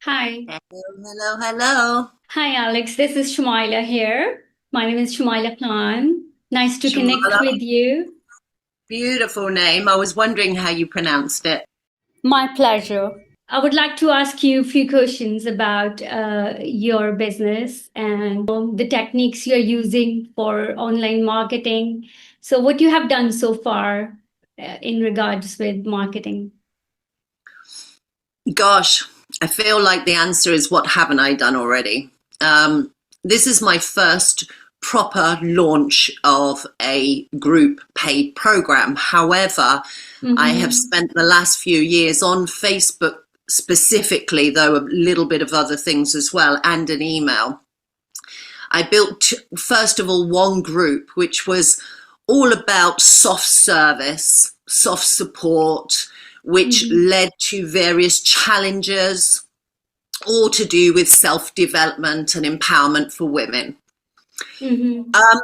Hi. Hello, hello, hello. Hi, Alex. This is Shumaila here. My name is Shumaila Khan. Nice to connect Shamala, with you. beautiful name. I was wondering how you pronounced it. My pleasure. I would like to ask you a few questions about your business and the techniques you're using for online marketing. So, what you have done so far in regards with marketing? Gosh, I feel like the answer is what haven't I done already? Um, this is my first proper launch of a group paid program. However, I have Mm-hmm. spent the last few years on Facebook specifically, though a little bit of other things as well, and an email. I built, first of all, one group, which was all about soft service, soft support, which Mm-hmm. led to various challenges, all to do with self development and empowerment for women. Mm-hmm. Um,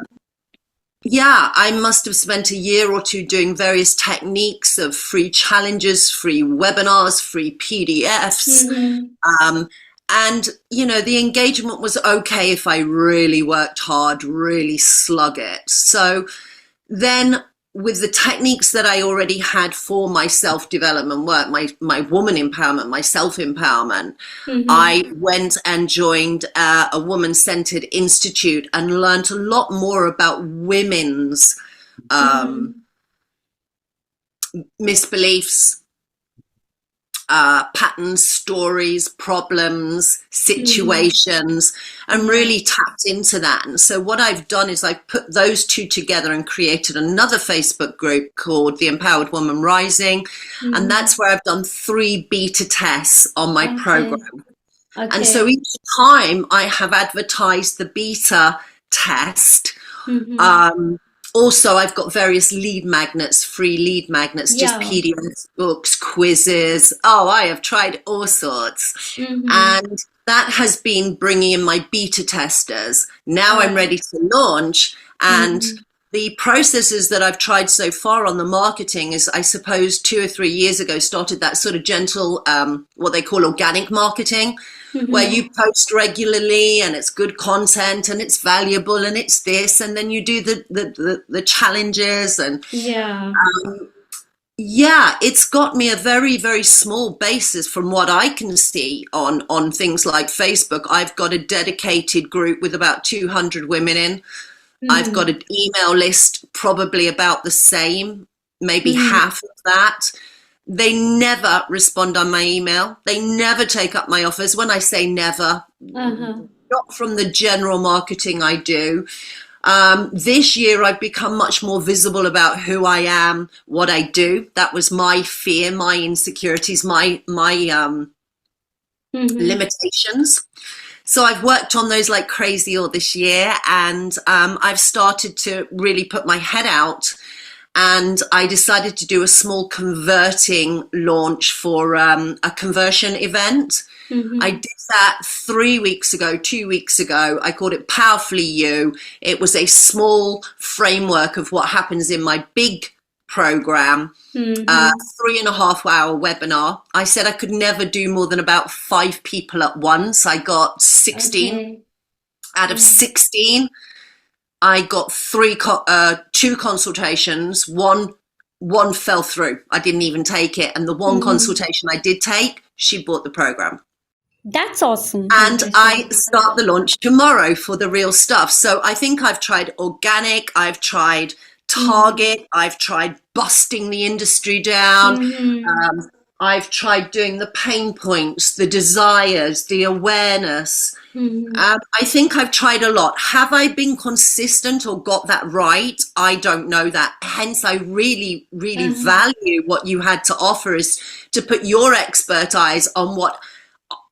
yeah, I must have spent a year or two doing various techniques of free challenges, free webinars, free PDFs. Mm-hmm. Um, and, the engagement was okay if I really worked hard, really slug it. So then, with the techniques that I already had for my self development work, my woman empowerment, my self empowerment, Mm-hmm. I went and joined a woman centered institute and learned a lot more about women's um, Mm-hmm. misbeliefs, patterns, stories, problems, Mm-hmm. situations, and Yeah. really tapped into that. And so, what I've done is I've put those two together and created another Facebook group called The Empowered Woman Rising. And Mm-hmm. that's where I've done 3 beta tests on my Okay. program. And so, Okay. each time I have advertised the beta test. Mm-hmm. Um, Also, I've got various lead magnets, free lead magnets, just Yeah. PDFs, books, quizzes. Oh, I have tried all sorts. Mm-hmm. And that has been bringing in my beta testers. Now I'm Oh. ready to launch. And Mm-hmm. the processes that I've tried so far on the marketing is, I suppose, 2 or 3 years ago, started that sort of gentle, what they call organic marketing, where Mm-hmm. you post regularly and it's good content and it's valuable and it's this, and then you do the challenges. And Yeah. yeah, it's got me a very, very small basis from what I can see on things like Facebook. I've got a dedicated group with about 200 women in. I've got Mm-hmm. an email list probably about the same, maybe Mm-hmm. half of that. They never respond on my email. They never take up my offers. When I say never, Uh-huh. not from the general marketing I do. This year, I've become much more visible about who I am, what I do. That was my fear, my insecurities, my Mm-hmm. limitations. So I've worked on those like crazy all this year, and I've started to really put my head out. And I decided to do a small converting launch for a conversion event. I Mm-hmm. did that 3 weeks ago, 2 weeks ago. I called it Powerfully You. It was a small framework of what happens in my big program, Mm-hmm. 3.5 hour webinar. I said I could never do more than about 5 people at once. I got 16 Okay. out of Yeah. 16. I got 2 consultations. One fell through. I didn't even take it. And the one Mm-hmm. consultation I did take, she bought the program. That's awesome. And I Fantastic. start the launch tomorrow for the real stuff. So I think I've tried organic, I've tried Mm-hmm. target, I've tried busting the industry down, Mm-hmm. um, I've tried doing the pain points, the desires, the awareness. Mm-hmm. I think I've tried a lot. Have I been consistent or got that right? I don't know that. Hence, I really, really Uh-huh. value what you had to offer, is to put your expertise on what,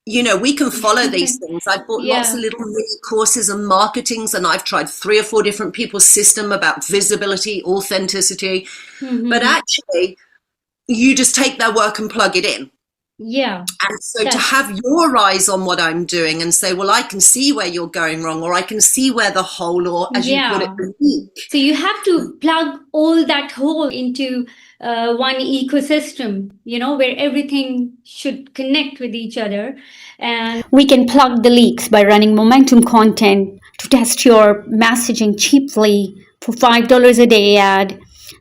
we can follow these things. I've bought lots of Yeah. little mini courses and marketings, and I've tried 3 or 4 different people's system about visibility, authenticity. But Mm-hmm. actually, you just take their work and plug it in. Yeah. And so to That's have your eyes on what I'm doing and say, well, I can see where you're going wrong, or I can see where the hole, or as you put it, yeah. the leak. So you have to plug all that hole into one ecosystem, where everything should connect with each other. And we can plug the leaks by running momentum content to test your messaging cheaply for $5 a day ad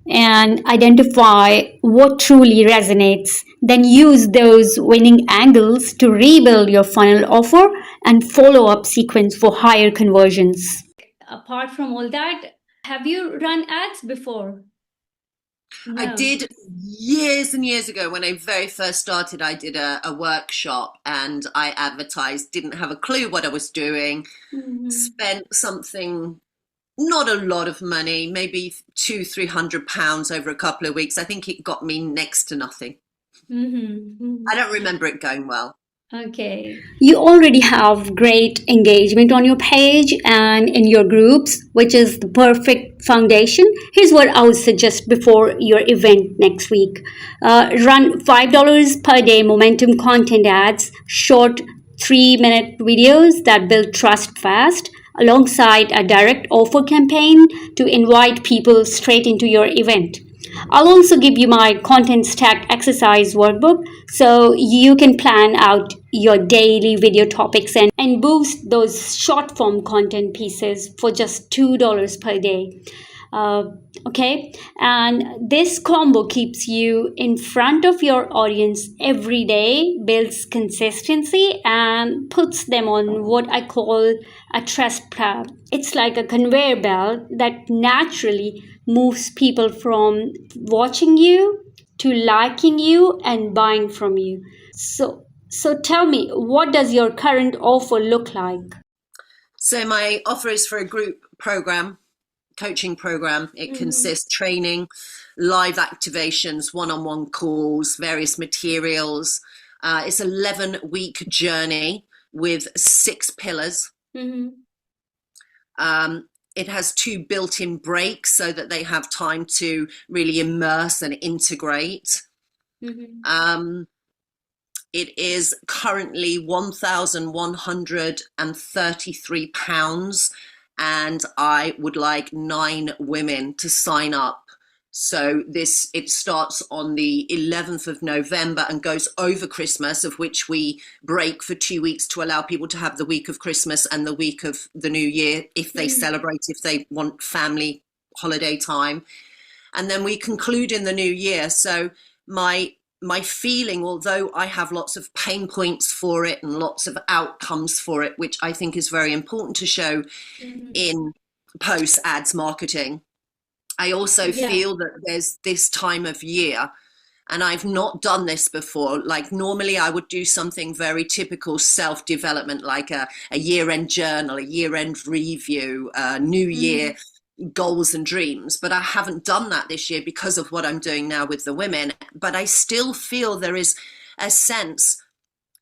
and identify what truly resonates. Then use those winning angles to rebuild your funnel offer and follow up sequence for higher conversions. Apart from all that, have you run ads before? I No. did years and years ago when I very first started. I did a workshop and I advertised, didn't have a clue what I was doing, Mhm. spent something, not a lot of money, maybe £200-300 over a couple of weeks. I think it got me next to nothing. Mhm. I don't remember it going well. Okay. You already have great engagement on your page and in your groups, which is the perfect foundation. Here's what I would suggest before your event next week: run $5 per day momentum content ads, short 3-minute videos that build trust fast, alongside a direct offer campaign to invite people straight into your event. I'll also give you my content stack exercise workbook so you can plan out your daily video topics and boost those short form content pieces for just $2 per day. Uh, okay, and this combo keeps you in front of your audience every day, builds consistency, and puts them on what I call a trust path. It's like a conveyor belt that naturally moves people from watching you to liking you and buying from you. So tell me, what does your current offer look like? So my offer is for a group program, coaching program. It Mm-hmm. consists training, live activations, one-on-one calls, various materials. It's an 11-week journey with 6 pillars. Mm-hmm. It has 2 built-in breaks so that they have time to really immerse and integrate. Mm-hmm. Um, it is currently £1,133, and I would like 9 women to sign up. So it starts on the 11th of November and goes over Christmas, of which we break for 2 weeks to allow people to have the week of Christmas and the week of the New Year if they celebrate, if they want family holiday time. And then we conclude in the new year. So my feeling, although I have lots of pain points for it and lots of outcomes for it, which I think is very important to show in post ads marketing, I also Yeah. feel that there's this time of year, and I've not done this before. Like normally I would do something very typical self-development, like a year-end journal, a year-end review, new Mm-hmm. year goals and dreams, but I haven't done that this year because of what I'm doing now with the women. But I still feel there is a sense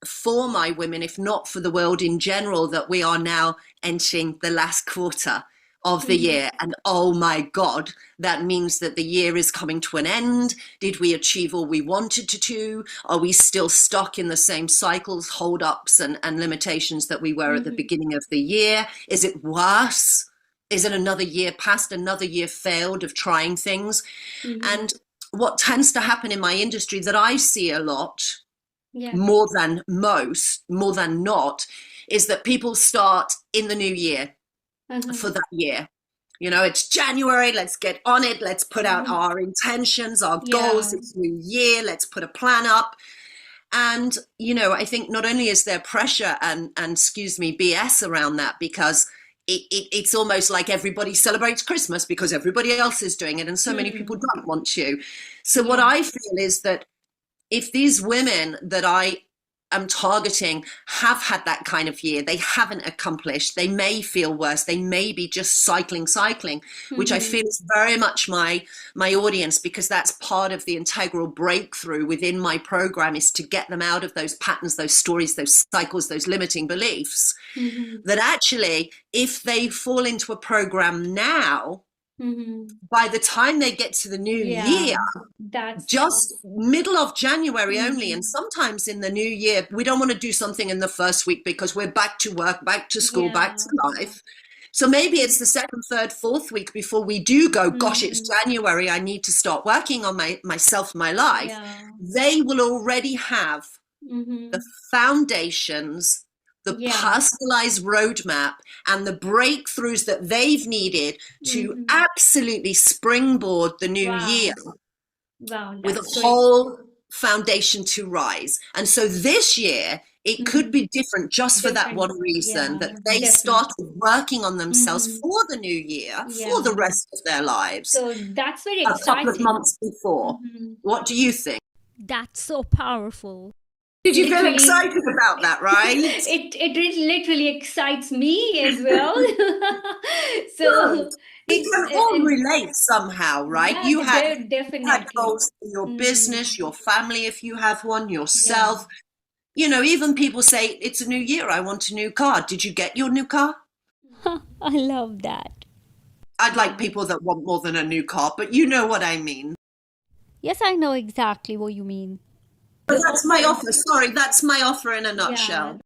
for my women, if not for the world in general, that we are now entering the last quarter of the Mm-hmm. year. And oh my God, that means that the year is coming to an end. Did we achieve all we wanted to do? Are we still stuck in the same cycles, hold-ups, and limitations that we were at the Mm-hmm. beginning of the year? Is it worse? Is it another year past, another year failed of trying things? Mm-hmm. And what tends to happen in my industry that I see a lot, Yeah. more than not, is that people start in the new year Uh-huh. for that year. You know, it's January, let's get on it, let's put out Mm-hmm. our intentions, our goals, Yeah. it's new year, let's put a plan up. And, you know, I think not only is there pressure and excuse me, BS around that, because it's almost like everybody celebrates Christmas because everybody else is doing it and so many people Mm. don't want to. So what Yeah. I feel is that if these women that I am targeting have had that kind of year, they haven't accomplished, they may feel worse, they may be just cycling, which I Mm-hmm. feel is very much my audience, because that's part of the integral breakthrough within my program, is to get them out of those patterns, those stories, those cycles, those limiting beliefs. Mm-hmm. That actually, if they fall into a program now, By the time they get to the new year, That's just middle of January only, and Mhm. sometimes in the new year, we don't want to do something in the first week because we're back to work, back to school, back to Yeah. life. So maybe it's the second, third, fourth week before we do go, gosh, it's Mhm. January, I need to start working on myself, my life. Yeah. They will already have the Mhm. foundations, the Yeah. personalized roadmap, and the breakthroughs that they've needed to Mhm. absolutely springboard the new year Wow. Wow, with a that's great. whole foundation to rise. And so this year, it could Mhm. be different just for that Different. one reason, Yeah, that they definitely. started working on themselves Mhm. for the new year, for the Yeah. rest of their lives, So that's very a couple of exciting. months before. Mhm. What do you think? That's so powerful. Did you feel Literally, excited about that, right? literally excites me as well. Good. So We it's can all and relate somehow, right? yeah, You had definitely. goals for your Hmm. business, your family, if you have one, Yeah. yourself. You know, even people say, it's a new year, I want a new car. Did you get your new car? I love that. I'd like Yeah. people that want more than a new car, but you know what I mean. Yes, I know exactly what you mean. But The that's my offer. offer. Sorry, that's my offer in a Yeah. nutshell.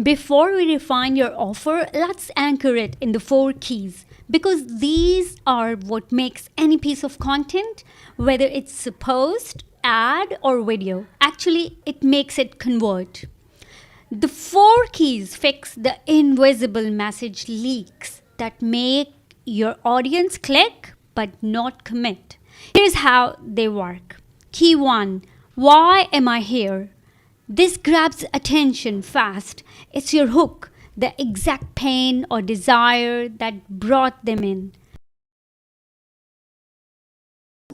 Before we refine your offer, let's anchor it in the four keys because these are what makes any piece of content, whether it's a post, ad, or video, actually, it makes it convert. The four keys fix the invisible message leaks that make your audience click but not commit. Here's how they work. Key 1: why am I here? This grabs attention fast. It's your hook, the exact pain or desire that brought them in.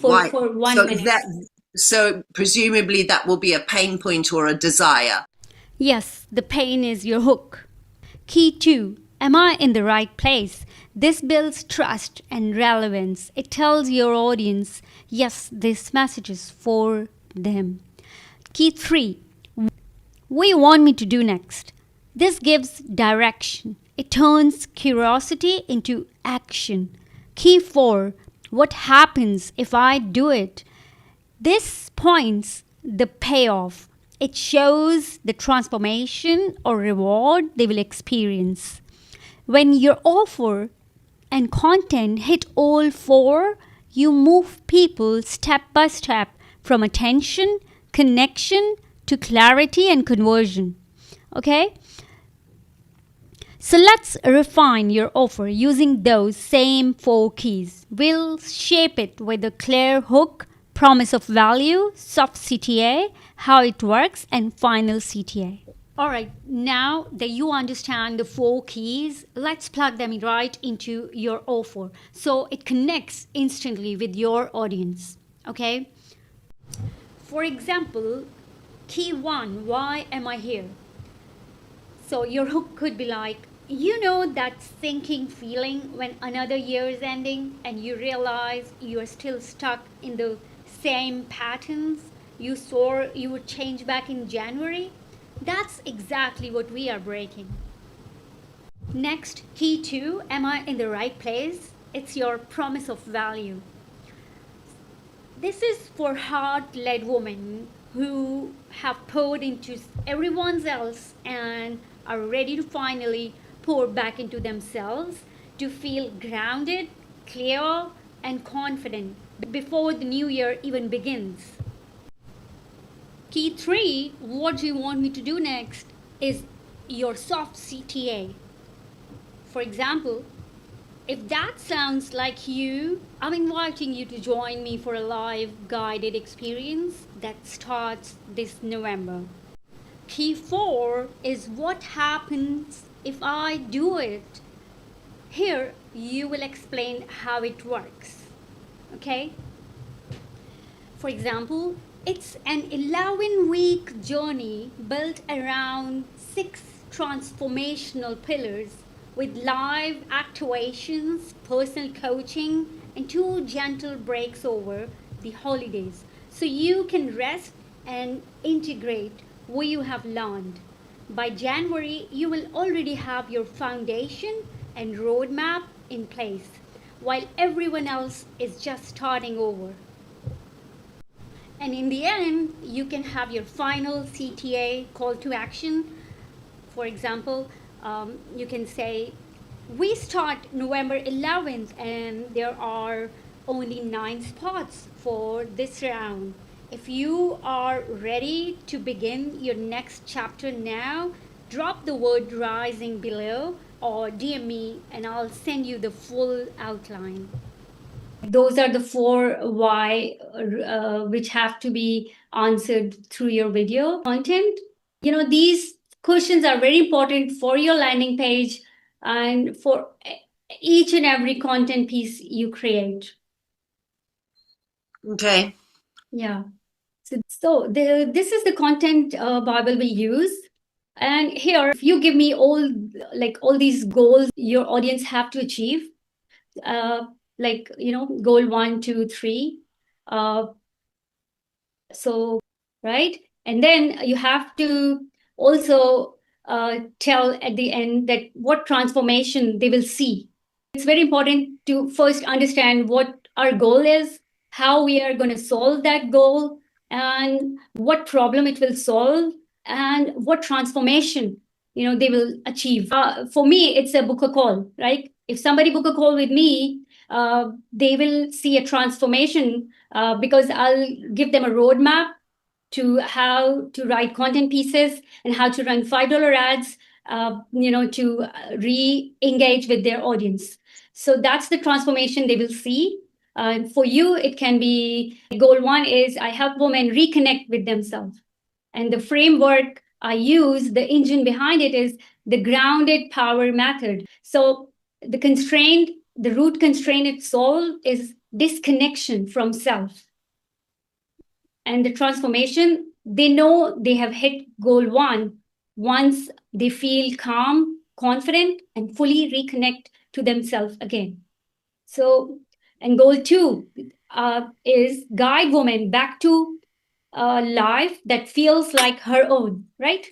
Why? For So 1 minute. that so presumably that will be a pain point or a desire. Yes, the pain is your hook. Key 2: am I in the right place? This builds trust and relevance. It tells your audience, yes, this message is for them. Key 3: what do you want me to do next? This gives direction. It turns curiosity into action. Key 4: what happens if I do it? This points the payoff. It shows the transformation or reward they will experience. When your offer and content hit all four, you move people step by step from attention, connection to clarity and conversion. Okay? So let's refine your offer using those same four keys. We'll shape it with a clear hook, promise of value, soft CTA, how it works, and final CTA. All right, now that you understand the four keys, let's plug them right into your offer so it connects instantly with your audience. Okay? For example, key one: why am I here? So your hook could be like, you know that sinking feeling when another year is ending and you realize you are still stuck in the same patterns you swore you would change back in January? That's exactly what we are breaking. Next, key two: am I in the right place? It's your promise of value. This is for heart led women who have poured into everyone else and are ready to finally pour back into themselves to feel grounded, clear, and confident before the new year even begins. Key three: what do you want me to do next? Is your soft CTA. For example, if that sounds like you, I'm inviting you to join me for a live guided experience that starts this November. Key 4 is what happens if I do it. Here you will explain how it works. Okay? For example, it's an 11-week journey built around 6 transformational pillars with live activations, personal coaching, and 2 gentle breaks over the holidays. So you can rest and integrate what you have learned. By January, you will already have your foundation and roadmap in place. while everyone else is just starting over. And in the end, you can have your final CTA call to action. For example, you can say, we start November 11th and there are only 9 spots for this round. If you are ready to begin your next chapter now, drop the word rising below or DM me and I'll send you the full outline. Those are the 4 why which have to be answered through your video content. These questions are very important for your landing page and for each and every content piece you create. Okay. Yeah. So this is the content Bible we use. And here, if you give me all these goals your audience have to achieve, goal 1, 2, 3. So, right? And then you have to also tell at the end that what transformation they will see. It's very important to first understand what our goal is, how we are going to solve that goal, and what problem it will solve, and what transformation they will achieve. For me, it's a book a call, right? If somebody book a call with me, they will see a transformation because I'll give them a roadmap to how to write content pieces and how to run $5 ads, to re-engage with their audience. So that's the transformation they will see. For you, it can be goal 1 is I help women reconnect with themselves. And the framework I use, the engine behind it is the grounded power method. So the root constraint it solves is disconnection from self. And the transformation, they know they have hit goal 1 once they feel calm, confident, and fully reconnect to themselves again. So, and goal 2 is guide women back to a life that feels like her own, right?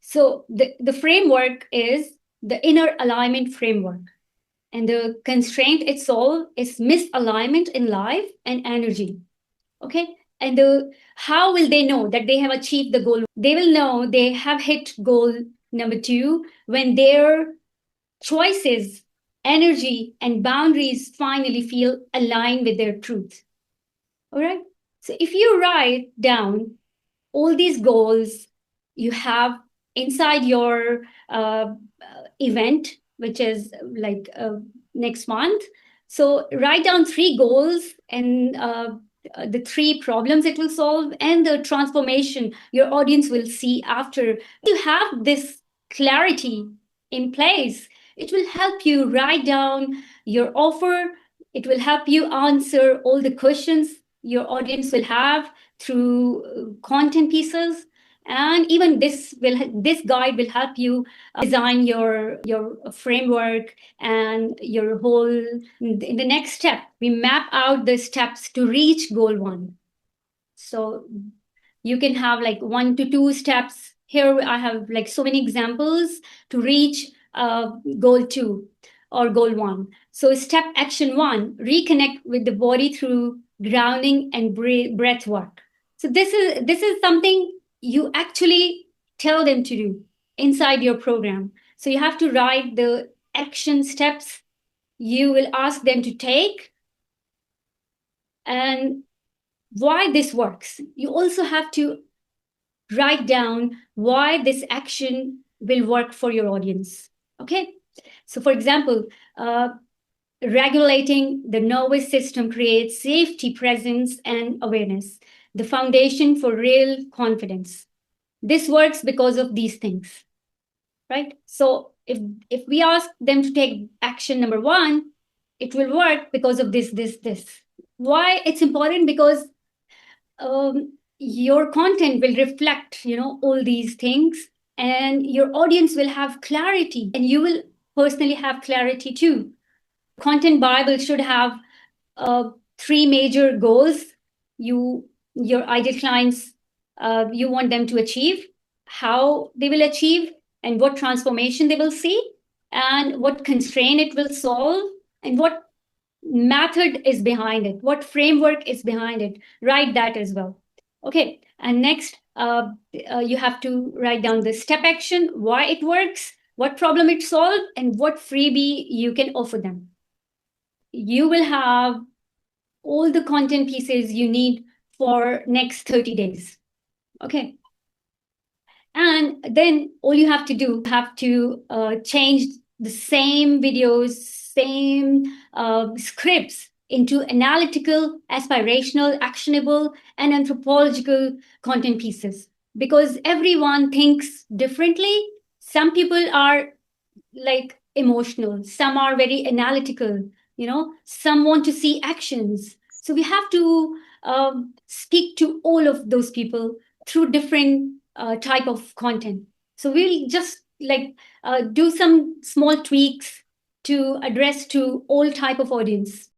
So the framework is the inner alignment framework. And the constraint itself is misalignment in life and energy. Okay. And how will they know that they have achieved the goal? They will know they have hit goal number 2 when their choices, energy, and boundaries finally feel aligned with their truth. All right. So if you write down all these goals you have inside your event, which is next month. So write down 3 goals and the 3 problems it will solve and the transformation your audience will see after. You have this clarity in place. It will help you write down your offer. It will help you answer all the questions your audience will have through content pieces, and even this guide will help you design your framework and your whole. In the next step, we map out the steps to reach goal 1. So you can have 1 to 2 steps. Here I have so many examples to reach goal 2 or goal 1. So step action 1, reconnect with the body through grounding and breath work. So this is something you actually tell them to do inside your program. So you have to write the action steps you will ask them to take and why this works. You also have to write down why this action will work for your audience. Okay. So for example, regulating the nervous system creates safety, presence, and awareness, the foundation for real confidence. This works because of these things, right? So if we ask them to take action number 1, it will work because of this. Why it's important? Because your content will reflect, all these things, and your audience will have clarity, and you will personally have clarity too. Content Bible should have 3 major goals your ideal clients you want them to achieve, how they will achieve, and what transformation they will see, and what constraint it will solve, and what method is behind it, what framework is behind it. Write that as well. Okay, and next, you have to write down the step action, why it works, what problem it solves, and what freebie you can offer them. You will have all the content pieces you need for next 30 days. Okay. And then all you have to do, have to change the same videos, same scripts into analytical, aspirational, actionable, and anthropological content pieces. Because everyone thinks differently. Some people are like emotional, some are very analytical, some want to see actions. So we have to speak to all of those people through different type of content. So we'll just like do some small tweaks to address to all type of audience.